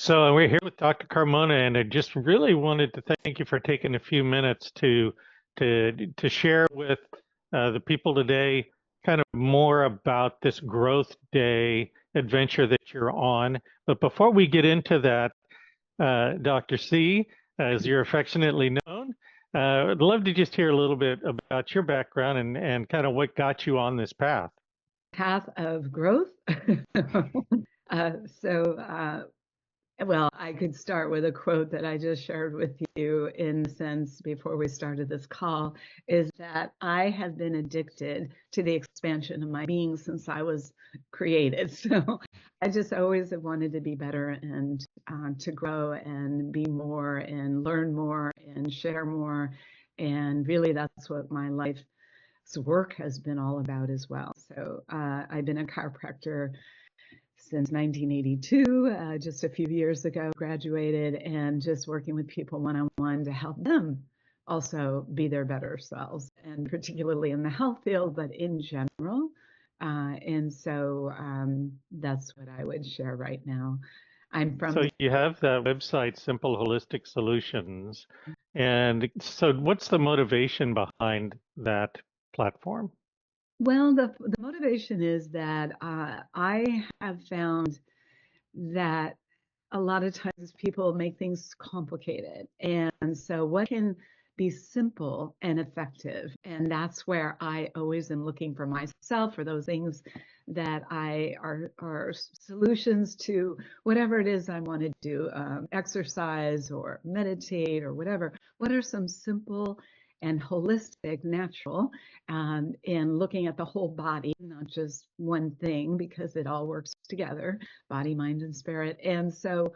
So we're here with Dr. Carmona, and I just really wanted to thank you for taking a few minutes to share with the people today kind of more about this Growth Day adventure that you're on. But before we get into that, Dr. C, as you're affectionately known, I'd love to just hear a little bit about your background and kind of what got you on this path. Path of growth. uh, so, well, I could start with a quote that I just shared with you in the sense before we started this call is that I have been addicted to the expansion of my being since I was created. So I just always have wanted to be better and to grow and be more and learn more and share more. And really, that's what my life's work has been all about as well. So I've been a chiropractor since 1982, just a few years ago, graduated, and just working with people one-on-one to help them also be their better selves, and particularly in the health field, but in general. And so that's what I would share right now. I'm from So the you have that website, Simple Holistic Solutions. And so what's the motivation behind that platform? well, the motivation is that I have found that a lot of times people make things complicated. And so, what can be simple and effective? And that's where I always am looking for myself for those things that are solutions to whatever it is I want to do, exercise or meditate or whatever. What are some simple and holistic, natural, and looking at the whole body, not just one thing, because it all works together, body, mind, and spirit. And so,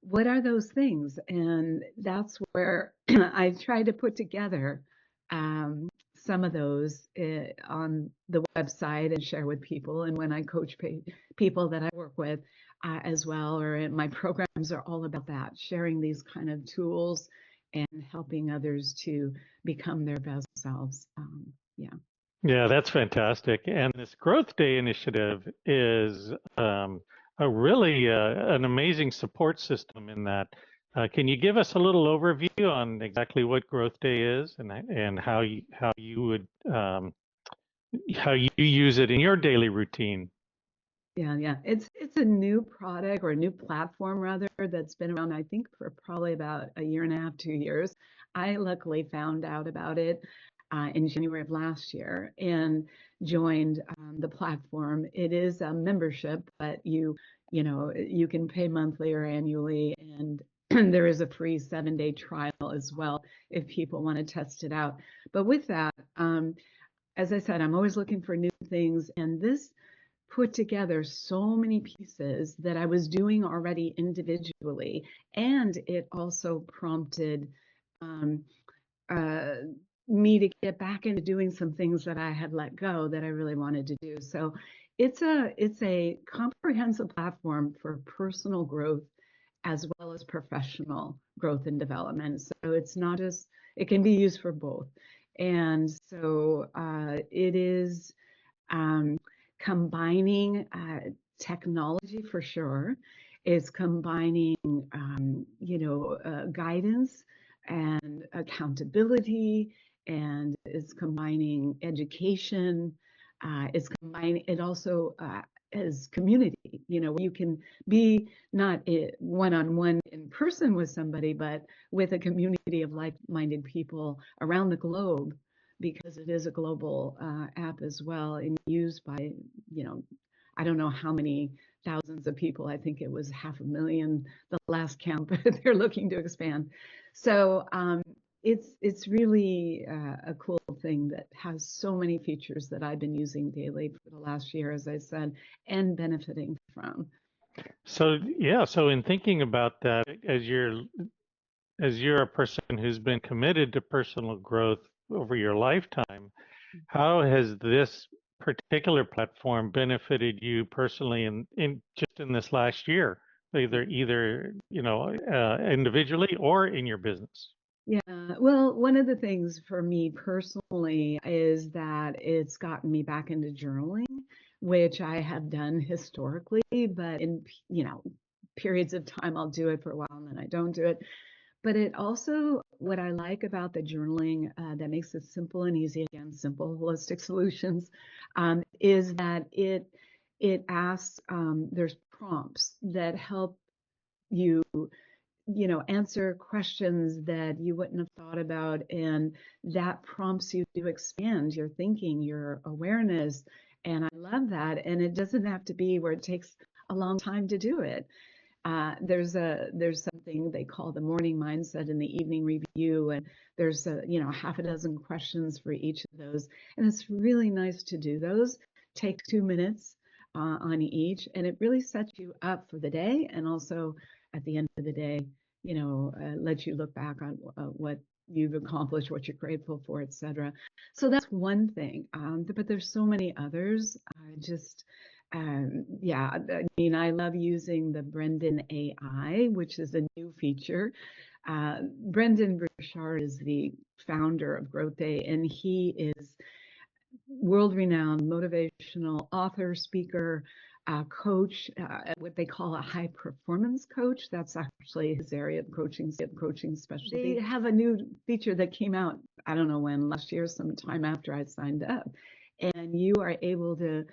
what are those things? And that's where I try to put together some of those on the website and share with people. And when I coach people that I work with as well, or in my programs, are all about that, sharing these kind of tools and helping others to become their best selves. Yeah. Yeah, that's fantastic. And this Growth Day initiative is a really an amazing support system in that. Can you give us a little overview on exactly what Growth Day is and how you would how you use it in your daily routine? Yeah. It's a new product or a new platform rather that's been around, I think, for probably about a year and a half, 2 years. I luckily found out about it in January of last year and joined the platform. It is a membership, but you can pay monthly or annually, and there is a free 7-day trial as well if people want to test it out. But with that, as I said, I'm always looking for new things, and this put together so many pieces that I was doing already individually. And it also prompted um, uh, me to get back into doing some things that I had let go that I really wanted to do. So it's a comprehensive platform for personal growth as well as professional growth and development. So it's not just, it can be used for both. And so it is um, combining technology for sure. It's combining, guidance and accountability, and it's combining education. It's combining. It also is community. You can be not one-on-one in person with somebody, but with a community of like-minded people around the globe because it is a global app as well and used by, I don't know how many thousands of people. I think it was 500,000 the last count, but they're looking to expand. So it's really a cool thing that has so many features that I've been using daily for the last year, as I said, and benefiting from. So yeah, so in thinking about that, as you're a person who's been committed to personal growth over your lifetime, how has this particular platform benefited you personally in just in this last year, either individually or in your business? Yeah, well, one of the things for me personally is that it's gotten me back into journaling, which I have done historically, but in, periods of time I'll do it for a while and then I don't do it. But it also, what I like about the journaling that makes it simple and easy, again, simple holistic solutions, is that it asks, there's prompts that help you, answer questions that you wouldn't have thought about, and that prompts you to expand your thinking, your awareness. And I love that. And it doesn't have to be where it takes a long time to do it. There's something they call the morning mindset and the evening review, and there's half a dozen questions for each of those, and it's really nice to do those. Take 2 minutes on each, and it really sets you up for the day, and also at the end of the day, lets you look back on what you've accomplished, what you're grateful for, etc. So that's one thing, but there's so many others. Yeah, I mean, I love using the Brendan AI, which is a new feature. Brendan Burchard is the founder of Growth Day, and he is world-renowned motivational author, speaker, coach, what they call a high performance coach. That's actually his area of coaching specialty. They have a new feature that came out, I don't know when, last year, sometime after I signed up. And you are able to,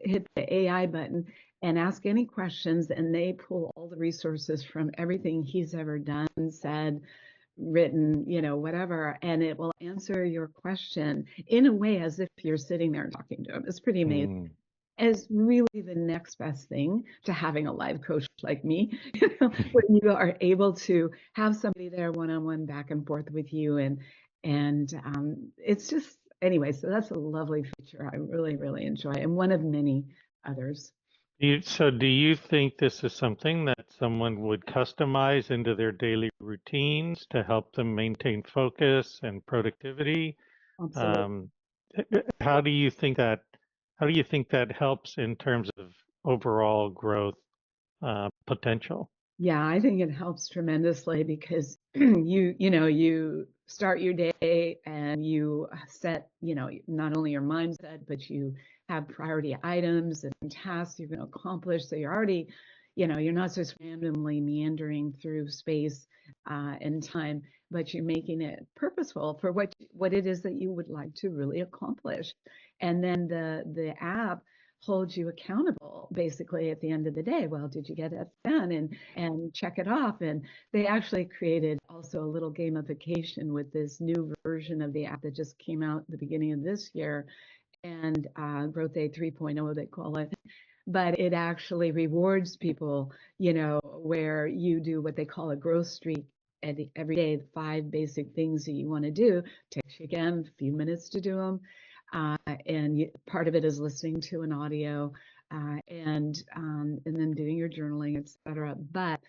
hit the AI button and ask any questions, and they pull all the resources from everything he's ever done, said, written, whatever, and it will answer your question in a way as if you're sitting there and talking to him. It's pretty amazing. It's really the next best thing to having a live coach like me, when you are able to have somebody there one-on-one, back and forth with you, and it's just, anyway, so that's a lovely feature I really, really enjoy, and one of many others. So do you think this is something that someone would customize into their daily routines to help them maintain focus and productivity? Absolutely. How do you think that helps in terms of overall growth potential? Yeah, I think it helps tremendously because you start your day and you set, not only your mindset, but you have priority items and tasks you're going to accomplish. So you're already, you're not just randomly meandering through space and time, but you're making it purposeful for what it is that you would like to really accomplish. And then the app holds you accountable basically at the end of the day. Well, did you get that done? And check it off. And they actually created also a little gamification with this new version of the app that just came out at the beginning of this year, and Growth Day 3.0 they call it. But it actually rewards people, where you do what they call a growth streak every day, 5 basic things that you want to do. Takes you, again, a few minutes to do them. And part of it is listening to an audio, and then doing your journaling, etc. But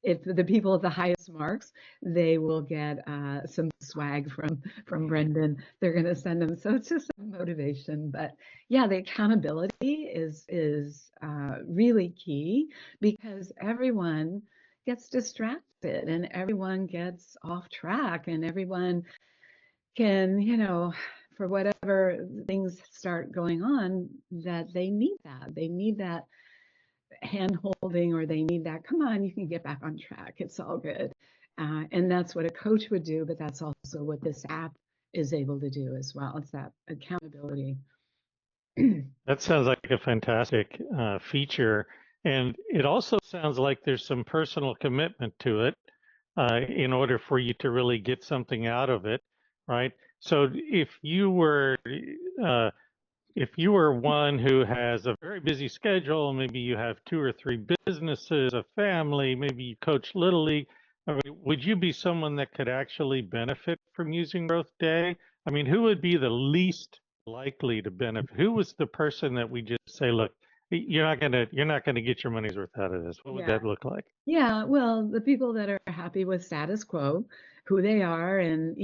if the people at the highest marks, they will get some swag from Brendan. They're going to send them. So it's just a motivation. But yeah, the accountability is really key, because everyone gets distracted and everyone gets off track, and everyone can, for whatever things start going on, that they need that hand holding, or they need that, come on, you can get back on track. It's all good. And that's what a coach would do, but that's also what this app is able to do as well. It's that accountability. That sounds like a fantastic feature. And it also sounds like there's some personal commitment to it in order for you to really get something out of it, right? So if you were one who has a very busy schedule, maybe you have 2 or 3 businesses, a family, maybe you coach Little League, I mean, would you be someone that could actually benefit from using Growth Day? I mean, who would be the least likely to benefit? Who was the person that we just say, look, you're not gonna get your money's worth out of this? What would Yeah. that look like? Yeah, well, the people that are happy with status quo, who they are, and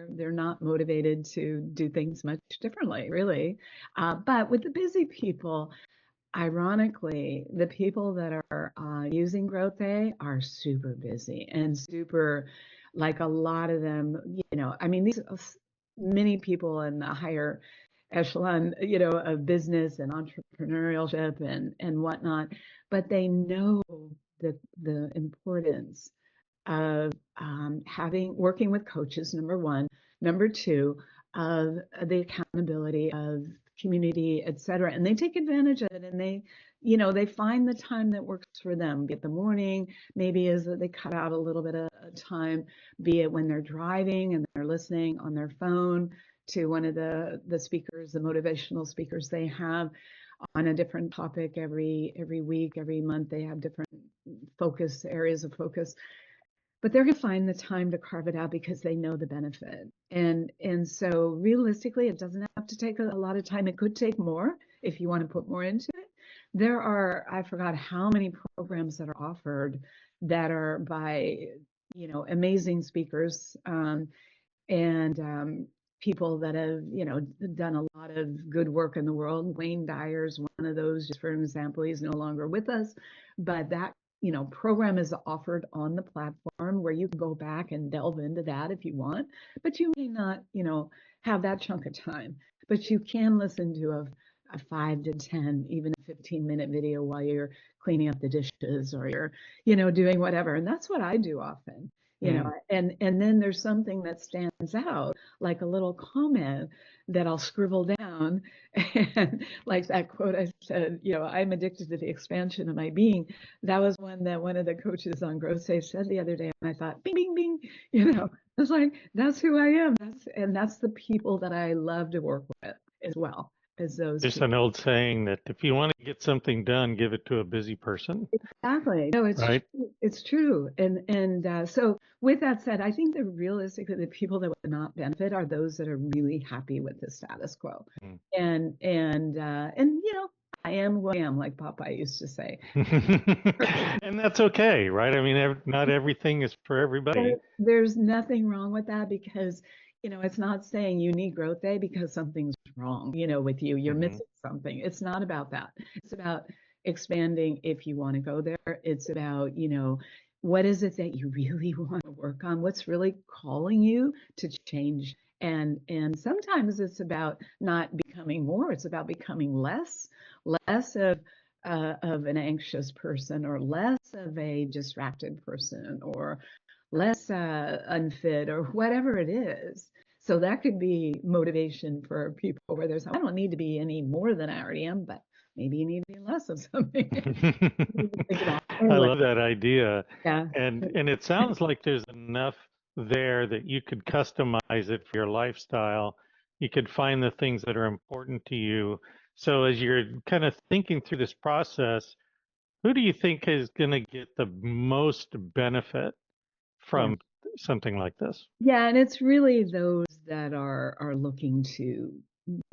they're not motivated to do things much differently, really. But with the busy people, ironically, the people that are using Growth Day are super busy and super, like, a lot of them, I mean, these many people in the higher echelon, of business and entrepreneurship and whatnot, but they know the importance of working with coaches, number one, number two, of the accountability of community, et cetera. And they take advantage of it, and they find the time that works for them, be it the morning, maybe is that they cut out a little bit of time, be it when they're driving and they're listening on their phone to one of the speakers, the motivational speakers they have on a different topic every week, every month. They have different areas of focus, but they're going to find the time to carve it out because they know the benefit. And so realistically, it doesn't have to take a lot of time. It could take more if you want to put more into it. There are, I forgot how many programs that are offered that are by, amazing speakers, and people that have, done a lot of good work in the world. Wayne Dyer's one of those, just for an example. He's no longer with us, but that, program is offered on the platform where you can go back and delve into that if you want, but you may not, have that chunk of time, but you can listen to a 5 to 10, even a 15-minute video while you're cleaning up the dishes or you're, doing whatever. And that's what I do often. And then there's something that stands out, like a little comment that I'll scribble down, and like that quote I said, I'm addicted to the expansion of my being. That was one that one of the coaches on Growth Safe said the other day, and I thought, bing, bing, bing, it's like, that's who I am. That's the people that I love to work with as well as those There's people. an old saying that if you want to get something done, give it to a busy person, Exactly. No, it's right? true. It's true. And so with that said, I think that realistically, the people that would not benefit are those that are really happy with the status quo. Mm. And I am who I am, like Popeye used to say. And that's okay, right? I mean, not everything is for everybody. There's nothing wrong with that because, it's not saying you need growth day because something's wrong, with you. You're Hmm. missing something. It's not about that. It's about expanding if you want to go there. It's about, what is it that you really want to work on? What's really calling you to change? And sometimes it's about not becoming more. It's about becoming less of an anxious person, or less of a distracted person, or less unfit, or whatever it is. So that could be motivation for people where there's, I don't need to be any more than I already am, but maybe you need to be less of something. Think about it. I Anyway, love that idea. yeah. And it sounds like there's enough there that you could customize it for your lifestyle. You could find the things that are important to you. So as you're kind of thinking through this process, who do you think is going to get the most benefit Yeah. from something like this? Yeah, and it's really those that are looking to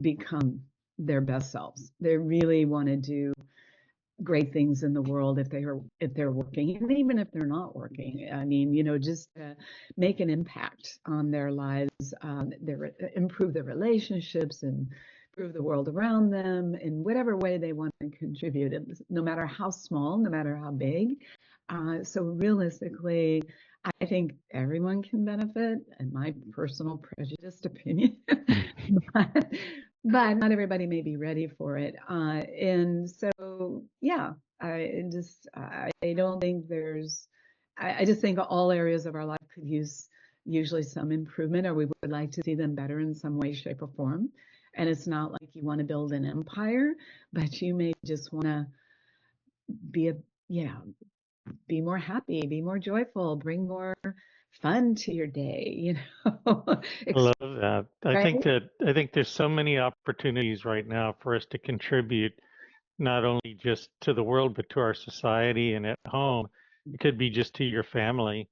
become their best selves. They really want to do great things in the world if they're working, and even if they're not working. I mean, just make an impact on their lives, improve their relationships, and improve the world around them in whatever way they want to contribute, no matter how small, no matter how big. So realistically, I think everyone can benefit, in my personal prejudiced opinion, but, but not everybody may be ready for it. And so, yeah, I don't think I just think all areas of our life could use usually some improvement, or we would like to see them better in some way, shape, or form. And it's not like you want to build an empire, but you may just want to be yeah, be more happy, be more joyful, bring more fun to your day, I love that. right? I think there's so many opportunities right now for us to contribute not only just to the world but to our society and at home. It could be just to your family,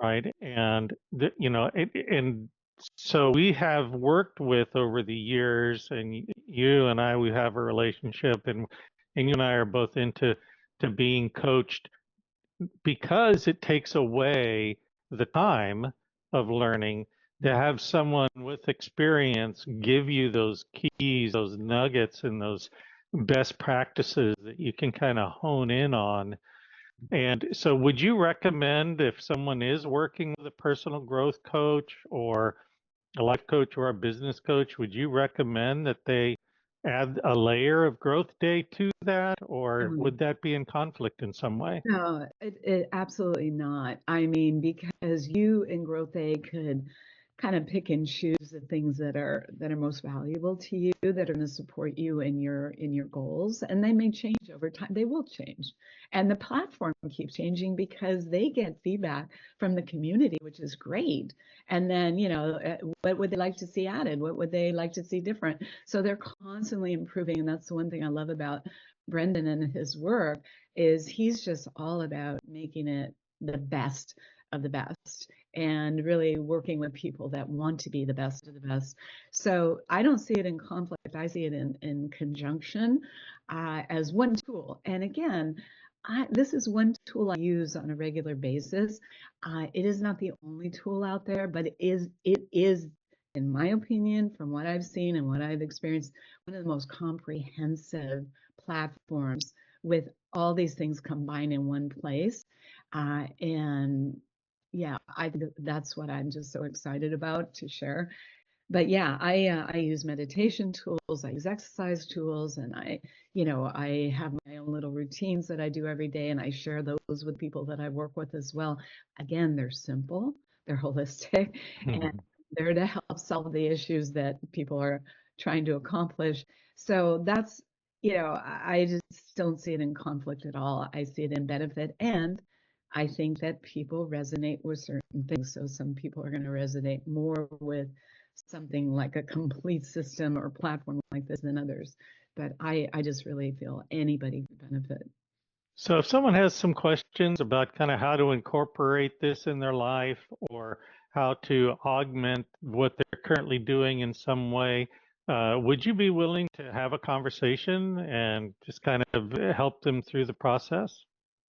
right? And and so we have worked with over the years, and you and I, we have a relationship, and you and I are both into to being coached because it takes away the time of learning to have someone with experience give you those keys, those nuggets, and those best practices that you can kind of hone in on. And so, would you recommend if someone is working with a personal growth coach, or a life coach or a business coach, would you recommend that they add a layer of growth day to that, or Um, would that be in conflict in some way? No, it absolutely not. I mean, because you in Growth A could kind of pick and choose the things that are most valuable to you, that are going to support you in your goals, and they may change over time. They will change, and the platform keeps changing because they get feedback from the community, which is great. And then, what would they like to see added? What would they like to see different? So they're constantly improving, and that's the one thing I love about Brendan and his work is he's just all about making it the best of the best and really working with people that want to be the best of the best. So I don't see it in conflict. I see it in conjunction as one tool. And again, this is one tool I use on a regular basis. It is not the only tool out there, but it is, in my opinion, from what I've seen and what I've experienced, one of the most comprehensive platforms with all these things combined in one place. And yeah, I think that's what I'm just so excited about to share. But yeah, I use meditation tools, I use exercise tools, and I have my own little routines that I do every day, and I share those with people that I work with as well. Again, they're simple, they're holistic, and they're to help solve the issues that people are trying to accomplish. So that's, I just don't see it in conflict at all. I see it in benefit, and I think that people resonate with certain things. So some people are going to resonate more with something like a complete system or platform like this than others. But I just really feel anybody could benefit. So if someone has some questions about kind of how to incorporate this in their life or how to augment what they're currently doing in some way, would you be willing to have a conversation and just kind of help them through the process?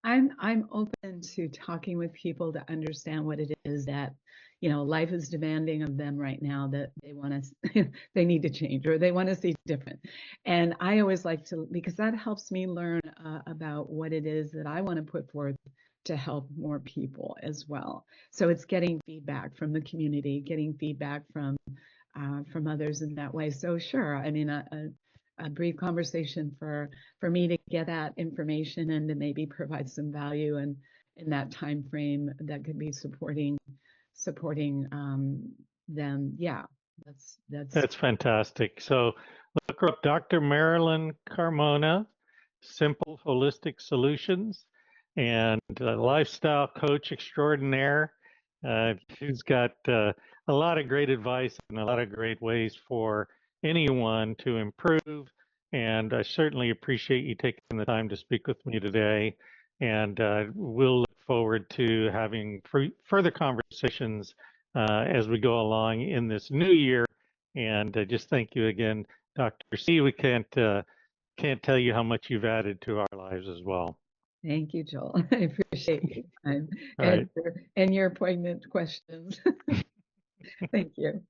I'm open to talking with people to understand what it is that, life is demanding of them right now that they want to they need to change or they want to see different. And I always like to because that helps me learn about what it is that I want to put forth to help more people as well. So it's getting feedback from the community, getting feedback from others in that way. So sure, I mean a brief conversation for me to get that information and to maybe provide some value and in that time frame that could be supporting them. Yeah, that's That's fantastic. So look her up, Dr. Marilyn Carmona, Simple Holistic Solutions, and lifestyle coach extraordinaire. Who's got a lot of great advice and a lot of great ways for anyone to improve. And I certainly appreciate you taking the time to speak with me today. And we'll look forward to having further conversations as we go along in this new year. And just thank you again, Dr. C. We can't tell you how much you've added to our lives as well. thank you, Joel. I appreciate your time All right. and your poignant questions. Thank you.